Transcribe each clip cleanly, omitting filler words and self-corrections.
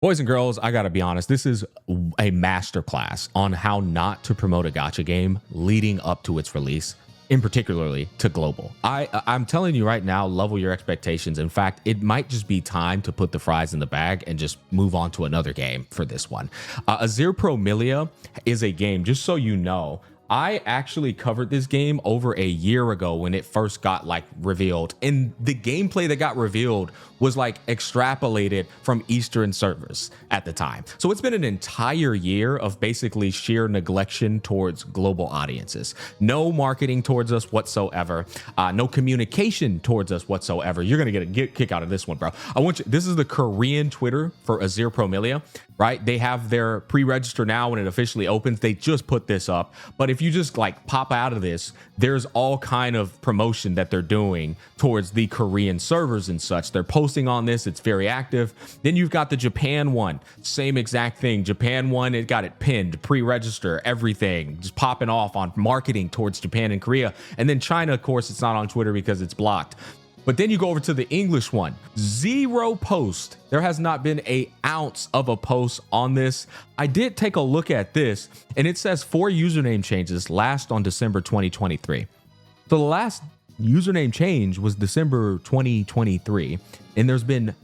Boys and girls, I gotta be honest, this is a masterclass on how not to promote a gacha game leading up to its release, in particularly to global. I'm telling you right now, level your expectations. In fact, it might just be time to put the fries in the bag and just move on to another game for this one. Azur Promilia is a game, just so you know, I actually covered this game over a year ago when it first got revealed, and the gameplay that got revealed was extrapolated from Eastern servers at the time. So it's been an entire year of basically sheer neglection towards global audiences. No marketing towards us whatsoever. No communication towards us whatsoever. You're gonna get a kick out of this one, bro. This is the Korean Twitter for Azur Promilia, right? They have their pre-register now when it officially opens. They just put this up, but if you just pop out of this, there's all kind of promotion that they're doing towards the Korean servers and such. They're posting on this. It's very active. Then you've got the Japan one, same exact thing. Japan one, it got it pinned, pre-register, everything just popping off on marketing towards Japan and Korea. And then China, of course, it's not on Twitter because it's blocked. But then you go over to the English one, zero post. There has not been an ounce of a post on this. I did take a look at this, and it says 4 username changes last on December 2023. So the last username change was December 2023, and there's been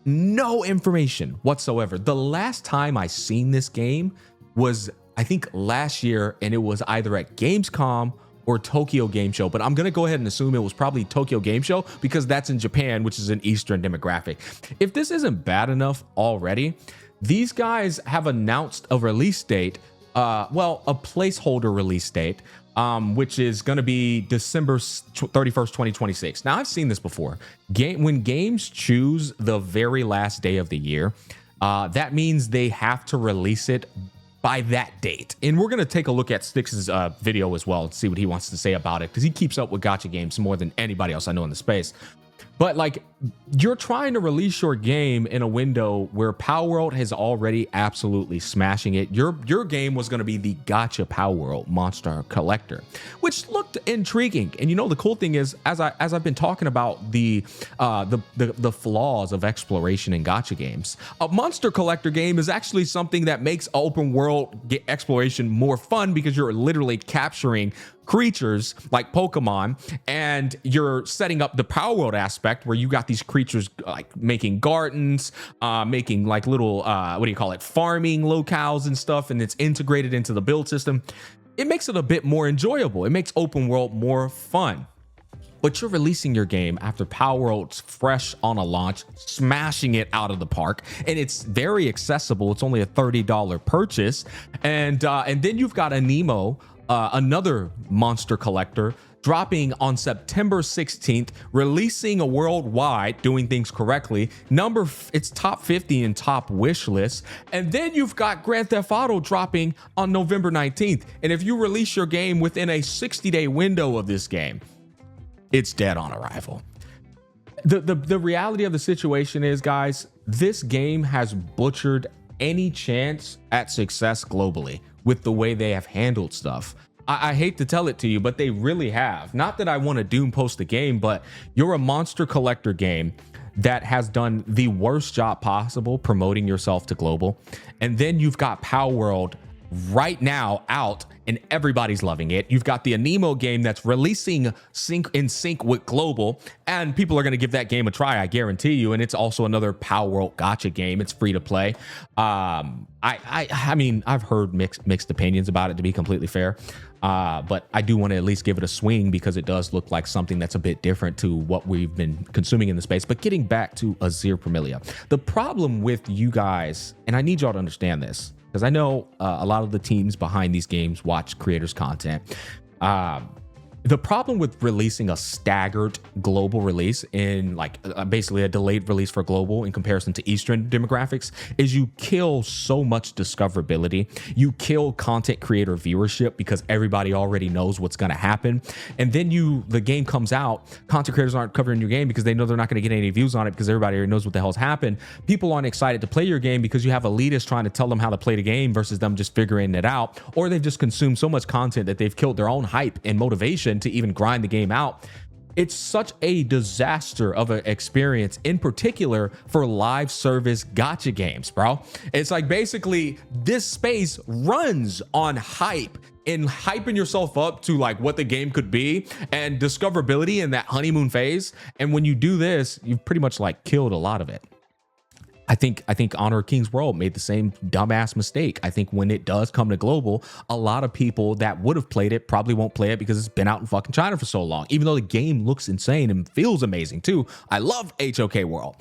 no information whatsoever. The last time I seen this game was, I think, last year, and it was either at Gamescom or Tokyo Game Show, but I'm gonna go ahead and assume it was probably Tokyo Game Show because that's in Japan, which is an Eastern demographic. If this isn't bad enough already, these guys have announced a release date, a placeholder release date, which is gonna be December 31st, 2026. Now, I've seen this before. When games choose the very last day of the year, that means they have to release it by that date. And we're going to take a look at Stix's video as well and see what he wants to say about it, because he keeps up with gacha games more than anybody else I know in the space. But you're trying to release your game in a window where Power World has already absolutely smashing it. Your game was going to be the Gacha Power World Monster Collector, which looked intriguing. And the cool thing is, as I've been talking about the flaws of exploration in gacha games, a Monster Collector game is actually something that makes open world exploration more fun, because you're literally capturing creatures like Pokemon, and you're setting up the Power World aspect where you got these creatures making gardens, making little farming locales and stuff, and it's integrated into the build system. It makes it a bit more enjoyable. It makes open world more fun. But you're releasing your game after Power World's fresh on a launch, smashing it out of the park, and it's very accessible. It's only a $30 purchase, and then you've got Anemo, another monster collector, dropping on September 16th, releasing a worldwide, doing things correctly. It's top 50 in top wish lists. And then you've got Grand Theft Auto dropping on November 19th. And if you release your game within a 60-day window of this game, it's dead on arrival. The reality of the situation is, guys, this game has butchered any chance at success globally with the way they have handled stuff. I hate to tell it to you, but they really have. Not that I want to doom post the game, but you're a monster collector game that has done the worst job possible promoting yourself to global. And then you've got Power World right now out, and everybody's loving it. You've got the Anemo game that's releasing in sync with global, and people are going to give that game a try, I guarantee you. And it's also another Power World gacha game. It's free to play. I mean, I've heard mixed opinions about it, to be completely fair. But I do want to at least give it a swing, because it does look like something that's a bit different to what we've been consuming in the space. But getting back to Azur Promilia, the problem with you guys, and I need y'all to understand this, because I know a lot of the teams behind these games watch creators' content. The problem with releasing a staggered global release in basically a delayed release for global in comparison to Eastern demographics is you kill so much discoverability. You kill content creator viewership, because everybody already knows what's going to happen. And then the game comes out, content creators aren't covering your game because they know they're not going to get any views on it, because everybody already knows what the hell's happened. People aren't excited to play your game because you have elitists trying to tell them how to play the game versus them just figuring it out. Or they've just consumed so much content that they've killed their own hype and motivation to even grind the game out. It's such a disaster of an experience, in particular for live service gacha games, bro. It's like basically this space runs on hype and hyping yourself up to like what the game could be and discoverability in that honeymoon phase. And when you do this, you've pretty much like killed a lot of it. I think Honor of Kings World made the same dumbass mistake. I think when it does come to global, a lot of people that would have played it probably won't play it because it's been out in fucking China for so long, even though the game looks insane and feels amazing too. I love HOK World.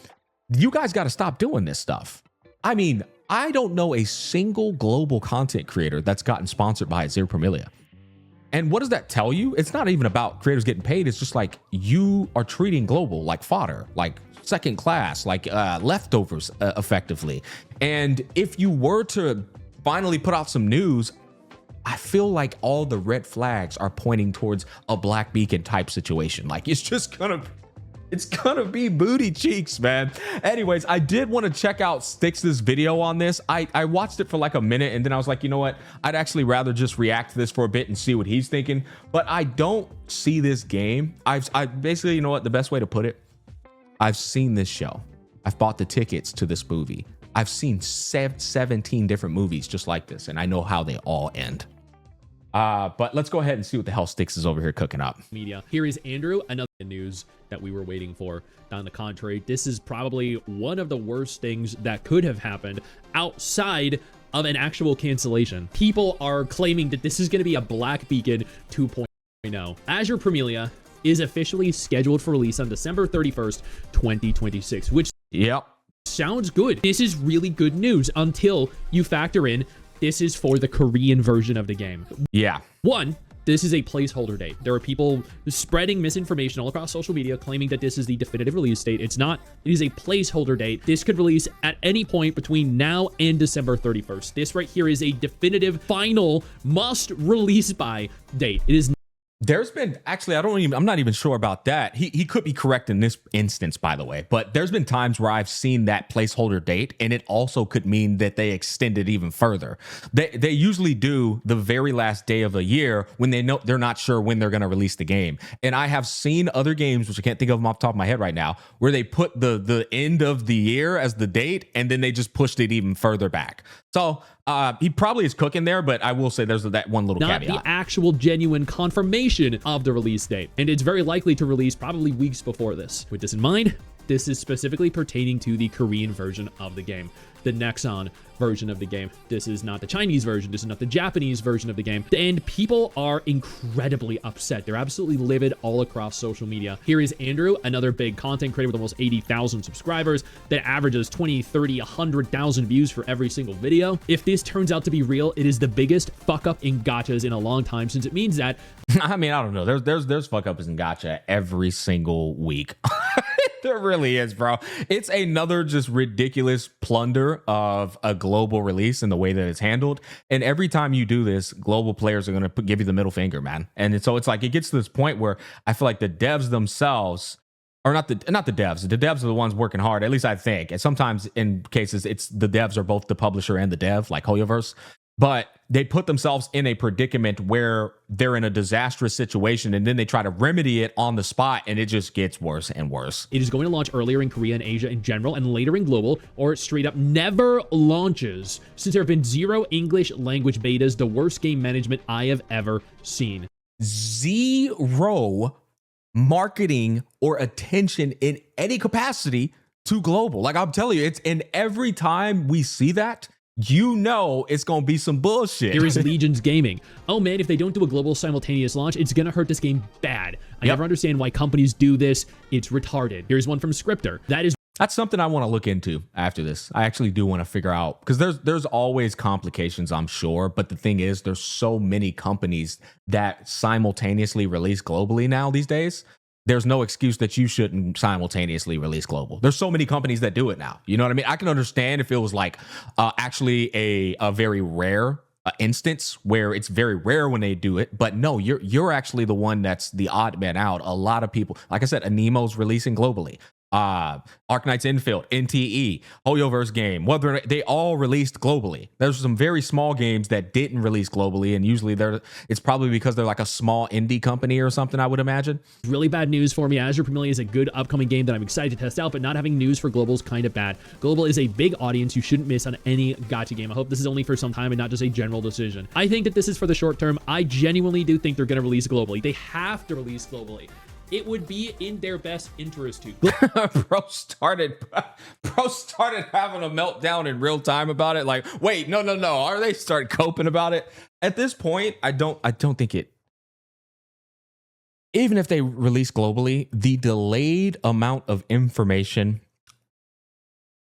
You guys got to stop doing this stuff. I mean, I don't know a single global content creator that's gotten sponsored by Azur Promilia. And what does that tell you? It's not even about creators getting paid. It's just like you are treating global like fodder, like second class, like leftovers effectively. And if you were to finally put out some news, I feel like all the red flags are pointing towards a Black Beacon type situation. Like it's gonna be booty cheeks, man. Anyways, I did want to check out Stix's video on this. I watched it for like a minute and then I was like, you know what? I'd actually rather just react to this for a bit and see what he's thinking. But I don't see this game. I basically, you know what? The best way to put it, I've seen this show. I've bought the tickets to this movie. I've seen 17 different movies just like this, and I know how they all end. But let's go ahead and see what the hell Stix is over here cooking up. Media. Here is Andrew, another news that we were waiting for. On the contrary, this is probably one of the worst things that could have happened outside of an actual cancellation. People are claiming that this is going to be a Black Beacon 2.0. Azur Promilia is officially scheduled for release on December 31st, 2026, which sounds good. This is really good news until you factor in this is for the Korean version of the game. Yeah. One, this is a placeholder date. There are people spreading misinformation all across social media claiming that this is the definitive release date. It's not. It is a placeholder date. This could release at any point between now and December 31st. This right here is a definitive, final, must release by date. It is. There's been actually, I'm not even sure about that. He could be correct in this instance, by the way, but there's been times where I've seen that placeholder date and it also could mean that they extend it even further. They usually do the very last day of a year when they know they're not sure when they're going to release the game. And I have seen other games, which I can't think of them off the top of my head right now, where they put the end of the year as the date and then they just pushed it even further back. So he probably is cooking there, but I will say there's that one little caveat. Not the actual genuine confirmation of the release date, and it's very likely to release probably weeks before this. With this in mind, this is specifically pertaining to the Korean version of the game, the Nexon version of the game. This is not the Chinese version. This is not the Japanese version of the game. And people are incredibly upset. They're absolutely livid all across social media. Here is Andrew, another big content creator with almost 80,000 subscribers that averages 20, 30, 100,000 views for every single video. If this turns out to be real, it is the biggest fuck up in gachas in a long time, since it means that I mean, I don't know. There's fuck ups in gacha every single week. There really is, bro. It's another just ridiculous plunder of a global release and the way that it's handled. And every time you do this, global players are going to give you the middle finger, man. And so it's like it gets to this point where I feel like the devs themselves, or not the devs. The devs are the ones working hard, at least I think. And sometimes in cases, it's the devs are both the publisher and the dev, like Hoyoverse. But they put themselves in a predicament where they're in a disastrous situation and then they try to remedy it on the spot and it just gets worse and worse. It is going to launch earlier in Korea and Asia in general and later in global, or it straight up never launches, since there have been 0 English language betas, the worst game management I have ever seen. 0 marketing or attention in any capacity to global. Like I'm telling you, it's, and every time we see that, you know it's gonna be some bullshit. Here is Legions Gaming. Oh man, if they don't do a global simultaneous launch, it's gonna hurt this game bad. I never understand why companies do this. It's retarded. Here's one from Scripter. That's something I want to look into after this. I actually do want to figure out, because there's always complications, I'm sure, but the thing is there's so many companies that simultaneously release globally now these days. There's no excuse that you shouldn't simultaneously release global. There's so many companies that do it now. You know what I mean? I can understand if it was like actually a very rare instance where it's very rare when they do it. But no, you're actually the one that's the odd man out. A lot of people, like I said, Anemo's releasing globally. Arknights Infield, NTE, Hoyoverse game, whether they all released globally. There's some very small games that didn't release globally, and usually it's probably because they're like a small indie company or something, I would imagine. Really bad news for me. Azure Promilia is a good upcoming game that I'm excited to test out, but not having news for global is kind of bad. Global is a big audience you shouldn't miss on any gacha game. I hope this is only for some time and not just a general decision. I think that this is for the short term. I genuinely do think they're going to release globally. They have to release globally. It would be in their best interest to. Bro started having a meltdown in real time about it. Like, wait, no. Are they start coping about it? At this point, I don't think it. Even if they release globally, the delayed amount of information,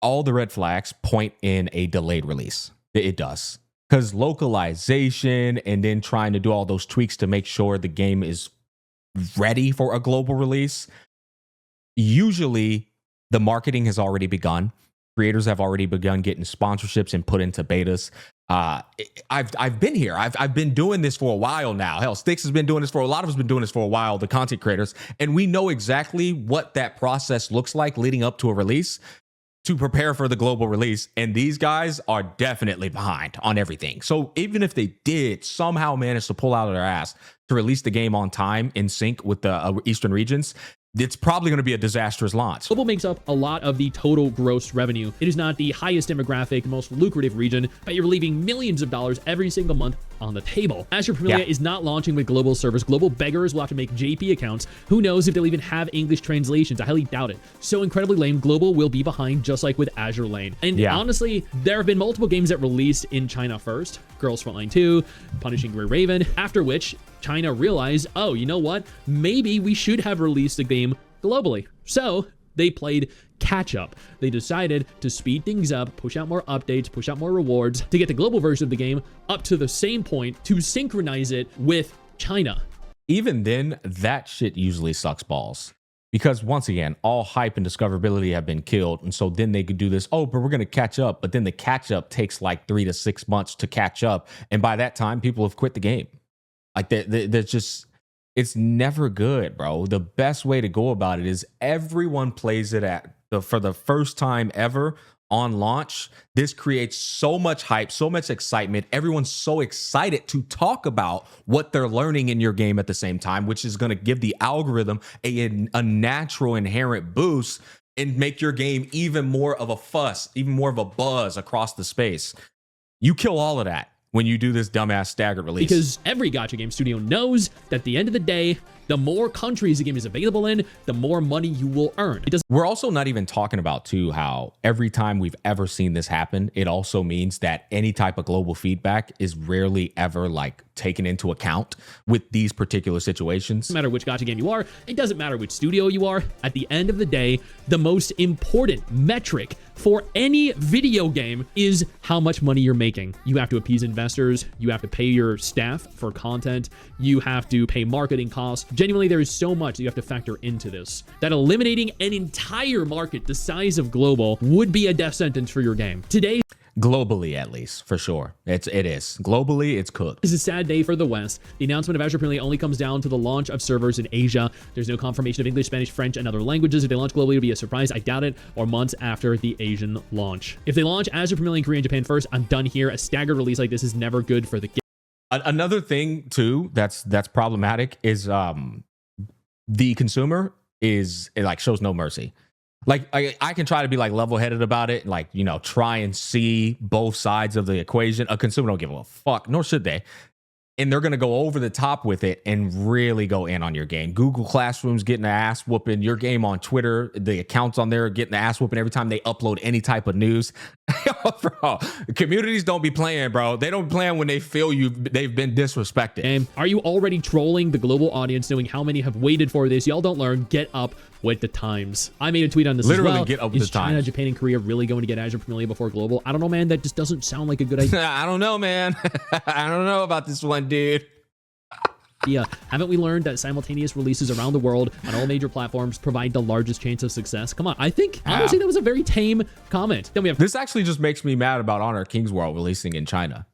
all the red flags point in a delayed release. It does. Because localization and then trying to do all those tweaks to make sure the game is ready for a global release, usually the marketing has already begun. Creators have already begun getting sponsorships and put into betas. I've been here. I've been doing this for a while now. Hell, Stix has been doing this for a lot of us. Been doing this for a while. The content creators, and we know exactly what that process looks like leading up to a release to prepare for the global release. And these guys are definitely behind on everything. So even if they did somehow manage to pull out of their ass to release the game on time in sync with the Eastern regions, it's probably going to be a disastrous launch. Global makes up a lot of the total gross revenue. It is not the highest demographic, most lucrative region, but you're leaving millions of dollars every single month on the table. Azure Promilia is not launching with global servers. Global beggars will have to make JP accounts. Who knows if they'll even have English translations? I highly doubt it. So incredibly lame. Global will be behind, just like with Azure Lane. And honestly, there have been multiple games that released in China first. Girls Frontline 2, Punishing Gray Raven, after which China realized, oh, you know what? Maybe we should have released the game globally. So they played catch up. They decided to speed things up, push out more updates, push out more rewards to get the global version of the game up to the same point to synchronize it with China. Even then, that shit usually sucks balls. Because once again, all hype and discoverability have been killed. And so then they could do this, oh, but we're going to catch up. But then the catch up takes like 3 to 6 months to catch up. And by that time, people have quit the game. Like they're just, it's never good, bro. The best way to go about it is everyone plays it for the first time ever on launch. This creates so much hype, so much excitement. Everyone's so excited to talk about what they're learning in your game at the same time, which is going to give the algorithm a natural inherent boost and make your game even more of a fuss, even more of a buzz across the space. You kill all of that when you do this dumbass staggered release. Because every gacha game studio knows that at the end of the day, the more countries the game is available in, the more money you will earn. We're also not even talking about, too, how every time we've ever seen this happen, it also means that any type of global feedback is rarely ever like taken into account with these particular situations. No matter which gacha game you are, it doesn't matter which studio you are. At the end of the day, the most important metric for any video game is how much money you're making. You have to appease investors. You have to pay your staff for content. You have to pay marketing costs. Genuinely, there is so much that you have to factor into this that eliminating an entire market the size of global would be a death sentence for your game. Today, globally, at least, for sure. It is. Globally, it's cooked. This is a sad day for the West. The announcement of Azure Promilia only comes down to the launch of servers in Asia. There's no confirmation of English, Spanish, French, and other languages. If they launch globally, it'll be a surprise. I doubt it. Or months after the Asian launch. If they launch Azure Promilia in Korea and Japan first, I'm done here. A staggered release like this is never good for the game. Another thing, too, that's problematic is the consumer shows no mercy. Like I can try to be like level-headed about it, like, you know, try and see both sides of the equation. A consumer don't give a fuck, nor should they. And they're going to go over the top with it and really go in on your game. Google Classroom's getting the ass whooping. Your game on Twitter, the accounts on there are getting the ass whooping every time they upload any type of news. Bro, communities don't be playing, bro. They don't be playing when they feel they've been disrespected. And are you already trolling the global audience, knowing how many have waited for this? Y'all don't learn. Get up with the times. I made a tweet on this Literally as well. Get up with Is the times. China, Japan, and Korea really going to get Azure Promilia before global? I don't know, man. That just doesn't sound like a good idea. I don't know, man. I don't know about this one, dude. Yeah, haven't we learned that simultaneous releases around the world on all major platforms provide the largest chance of success? Come on, I think honestly that was a very tame comment. Then we have this actually just makes me mad about Honor of Kings World releasing in China.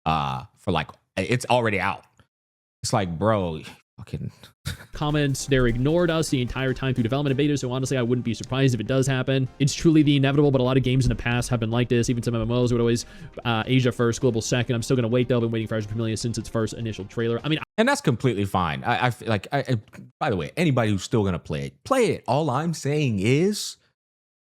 For like it's already out. It's like, bro, Fucking comments. They're ignored us the entire time through development and beta, so honestly, I wouldn't be surprised if it does happen. It's truly the inevitable, but a lot of games in the past have been like this. Even some MMOs would always Asia first, global second. I'm still going to wait, though. I've been waiting for Azure Promilia since its first initial trailer. I mean, and that's completely fine. I feel like, by the way, anybody who's still going to play it. All I'm saying is,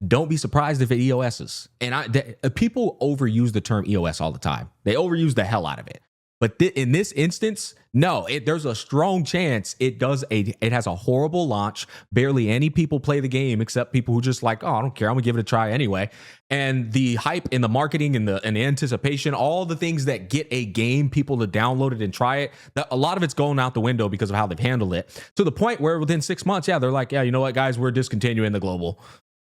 don't be surprised if it EOSs. And people overuse the term EOS all the time. They overuse the hell out of it. But in this instance, no, there's a strong chance it has a horrible launch. Barely any people play the game except people who just like, oh, I don't care, I'm gonna give it a try anyway. And the hype and the marketing and the anticipation, all the things that get a game people to download it and try it, a lot of it's going out the window because of how they've handled it. To the point where within 6 months, yeah, they're like, yeah, you know what, guys, we're discontinuing the global.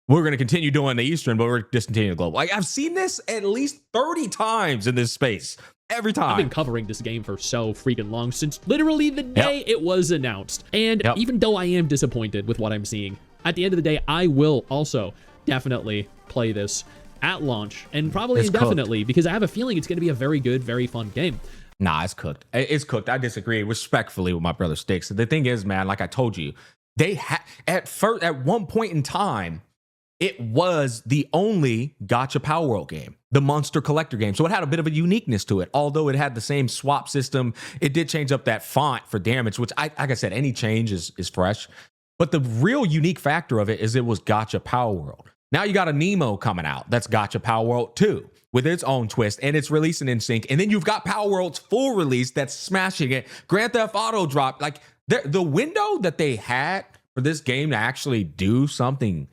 We're going to continue doing the Eastern, but we're discontinuing the global. Like, I've seen this at least 30 times in this space. Every time. I've been covering this game for so freaking long, since literally the day it was announced. And even though I am disappointed with what I'm seeing, at the end of the day, I will also definitely play this at launch, and probably indefinitely, because I have a feeling it's going to be a very good, very fun game. Nah, it's cooked. It's cooked. I disagree respectfully with my brother Stix. The thing is, man, like I told you, they at one point in time, it was the only Gacha Power World game, the Monster Collector game. So it had a bit of a uniqueness to it. Although it had the same swap system, it did change up that font for damage, which, like I said, any change is fresh. But the real unique factor of it is it was Gacha Power World. Now you got a Nemo coming out. That's Gacha Power World 2 with its own twist, and it's releasing in sync. And then you've got Power World's full release that's smashing it. Grand Theft Auto drop. Like the window that they had for this game to actually do something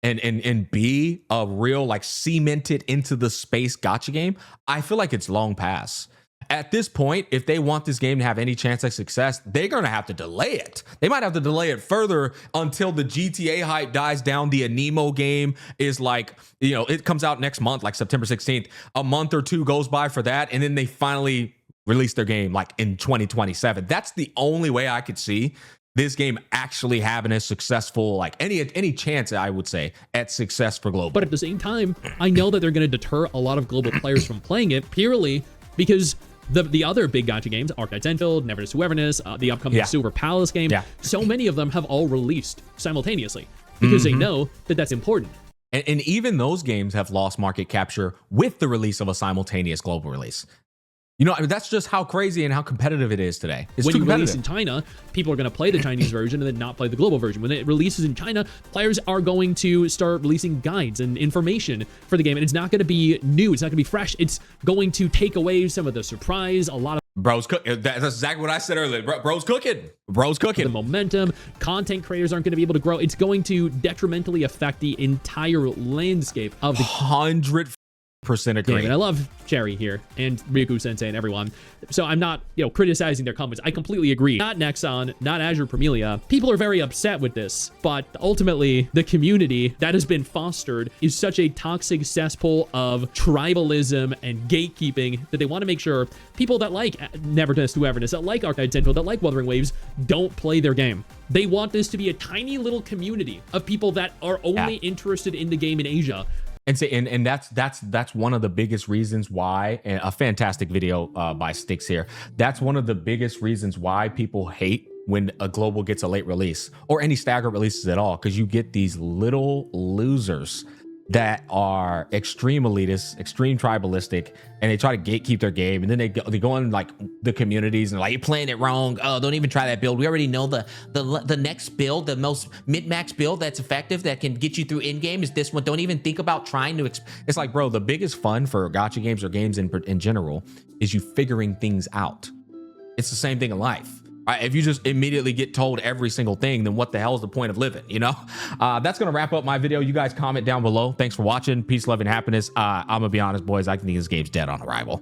and be a real, like, cemented into the space gacha game, I feel like it's long past. At this point, if they want this game to have any chance of success, they're going to have to delay it. They might have to delay it further until the GTA hype dies down. The Anemo game is like, you know, it comes out next month, like September 16th. A month or two goes by for that, and then they finally release their game like in 2027. That's the only way I could see this game actually having a successful, like any chance, I would say, at success for global. But at the same time, I know that they're going to deter a lot of global players from playing it purely because the other big gacha games, Arcade Zenfield, Never to Whoeverness, the upcoming Silver Palace game, so many of them have all released simultaneously because they know that that's important. And even those games have lost market capture with the release of a simultaneous global release. You know, I mean, that's just how crazy and how competitive it is today. It's when too you competitive. release in China, people are going to play the Chinese version and then not play the global version. When it releases in China, players are going to start releasing guides and information for the game, and it's not going to be new. It's not going to be fresh. It's going to take away some of the surprise. A lot of Bro's cooking. That's exactly what I said earlier. Bro's cooking. Bro's cooking. The momentum. Content creators aren't going to be able to grow. It's going to detrimentally affect the entire landscape of the 100% agree. And I love Cherry here and Ryuku Sensei and everyone. So I'm not, criticizing their comments. I completely agree. Not Nexon, not Azure Promilia. People are very upset with this, but ultimately the community that has been fostered is such a toxic cesspool of tribalism and gatekeeping that they want to make sure people that like Never to Whoeverness, that like Arcade Zenfield, that like Wuthering Waves, don't play their game. They want this to be a tiny little community of people that are only interested in the game in Asia. And that's one of the biggest reasons why, and a fantastic video by Stix here. That's one of the biggest reasons why people hate when a global gets a late release or any staggered releases at all, because you get these little losers that are extreme elitist, extreme tribalistic, and they try to gatekeep their game, and then they go in like the communities and like, you're playing it wrong. Oh, don't even try that build. We already know the next build, the most mid-max build that's effective that can get you through in-game is this one. Don't even think about trying to. It's like, bro, the biggest fun for gacha games or games in general is you figuring things out. It's the same thing in life. If you just immediately get told every single thing, then what the hell is the point of living, That's going to wrap up my video. You guys comment down below. Thanks for watching. Peace, love, and happiness. I'm going to be honest, boys. I think this game's dead on arrival.